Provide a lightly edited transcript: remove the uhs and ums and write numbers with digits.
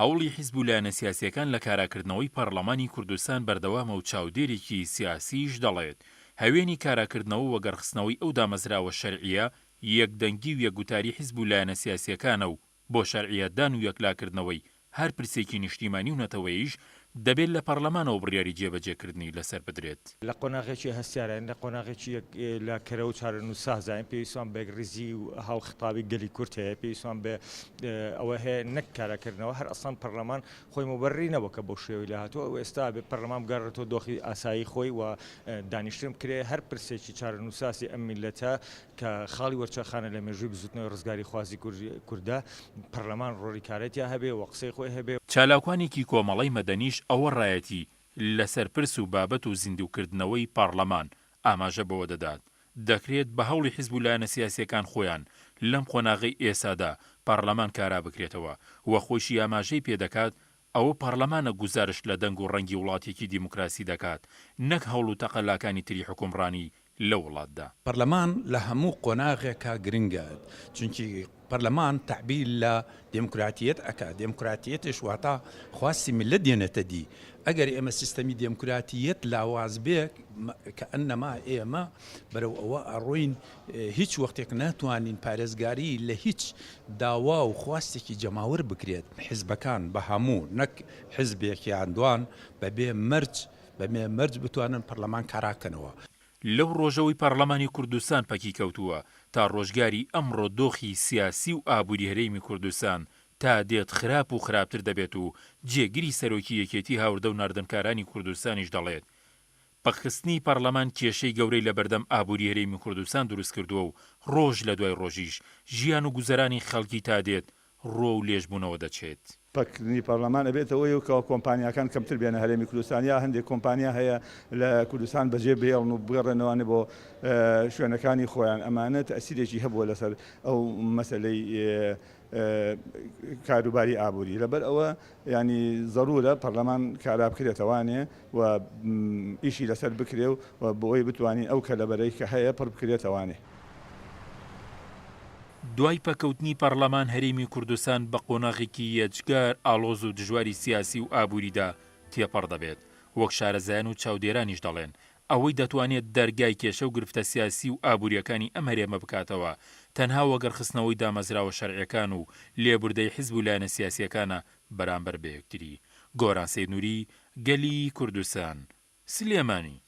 هەوڵی حیزب و لایەنە سیاسیەکان لە کاراکردنەوەی پەرلەمانی کوردستان بەردەوامە و چاودێرێکی سیاسیش دەڵێت هەوێنی کاراکردنەوە و وەگەڕخستنەوەی ئەو دامەزراوە شەرعیە یەکدەنگی و یەکگوتاری حیزب و لایەنە سیاسیەکانە و بۆ شەرعیەتدان و یەکلاکردنەوەی هەر پرسێکی نیشتیمانی و نەتەوەییش دەبێت لە پەرلەمانەوە بڕیاری جێبەجێکردنی لەسەر بدرێت. لە قۆناغێکی هەستیارە لە قۆناغێکی لە کەرە و چارەنووس سازایان پێویستوان بە ڕیزی و هاو خطابی گەلی کورت هەیە پێویستوان بە ئەوە هەیە نەک کاراکردنەوە هەر ئەسڵان پەرلەمان خۆی مەبەڕی نەبووکە بۆ شێوەی لە هاتووە ئەو ئێستا بێ پەرلەمان بگەڕێتەوە دۆخی ئاسایی خۆی و دانیشتن کرێ هەر پرسێکی چارەنووساسی ئەم میلەتە کە خاڵی وەرچەخانە لە مێژووی بزوتنەوەی ڕزگاری خوازی کوردە پەرلەمان ڕۆریکارەتیا هەبێ و قسەی خۆی هەبێ. چالاکوانێکی کۆمەڵەی مەدەنیش ئەوە ڕایەتی لەسەر پرس و بابەت و زیندووکردنەوەی پەرلەمان ئاماژە بەوە دەدات دەکرێت بە هەوڵی حیزب و لایەنە سیاسیەکان خۆیان لەم قۆناغەی ئێسادا پەرلەمان کارا بکرێتەوە وە خۆشی ئاماژەی پێدەکات ئەوە پەرلەمانە گوزارش لە دەنگ و ڕەنگی وڵاتێکی دیموکراسی دەکات نەک هەوڵ و تەقەلاکانی تری حکومڕانی لە وڵاتدا. پەرلەمان لە هەموو قۆناغێکە گرنگە چونکی پەرلەمان تعبیر لە دموکراتیەت ئەکا دموکراتیەتش واتە خواستی ملت دێنێتە دی ئەگەر ئێمە سیستەمی دموکراتیەت لاواز بێک کە ئەنەما ئێمە بەرەو ئەوە ئەڕۆین هیچ وەختێک ناتوانین پارێزگاری لە هیچ داوا و خواستێکی جەماور بکرێت حیزبەکان بە هەموو نەک حیزبێکیان دوان بەبێ مەرج بتوانن پەرلەمان کاراکەنەوە. لەو ڕۆژەوەی پەرلەمانی کوردستان پەکی کەوتووە تا ڕۆژگاری ئەمڕۆ دۆخی سیاسی و ئابووری هەرێمی کوردستان تا دێت خراپ و خراپتر دەبێت و جێگیری سەرۆکی یەکێتی هاوردە و ناردنکارانی کوردستانیش دەڵێت پەخستنی پەرلەمان کێشەی گەورەی لە بەردەم ئابووری هەرێمی کوردستان دروست کردووە و ڕۆژ لە دوای ڕۆژیش ژیان و گوزەرانی خەڵکی تا دێت ڕۆ و لێژبوونەوە دەچێت. پەکردنی پەرلەمان ئەبێتەوەی و کەەوە کۆمپانیەکان کەمتر بێنە هەرێمی کوردستان یا هەندێک کۆمپانیا هەیە لە کوردستان بەجێ بێڵن و بگەڕێنەوەوانێ بۆ شوێنەکانی خۆیان ئەمانە تەسیرێکی هەبووە لەسەر ئەو مەسەلەی کاروباری ئابووری لەبەر ئەوە ینی ضرورە پەرلەمان کارا بکرێتەوانێ و ئیشی لەسەر بکرێ و بۆی بتوانین ئەو کەلەبەرەی کە هەیە پڕ بکرێتەوانێ. دوای پەکەوتنی پەرلەمان هەرێمی کوردستان بە قۆناغێکی یەجگار ئاڵۆز و دژواری سیاسی و ئابووریدا تێپەڕ دەبێت وەک شارەزایان و چاودێرانیش دەڵێن ئەوەی دەتوانێت دەرگای کێشە و گرفتە سیاسی و ئابووریەکانی ئەم هەرێمە بکاتەوە تەنها وەگەڕخستنەوەی دامەزراوە شەرعیەکان و لێبوردەی حیزب و لایەنە سیاسیەکانە بەرامبەر بە یەکتری. گۆران سەید نووری، گەلی کوردستان، سلێمانی.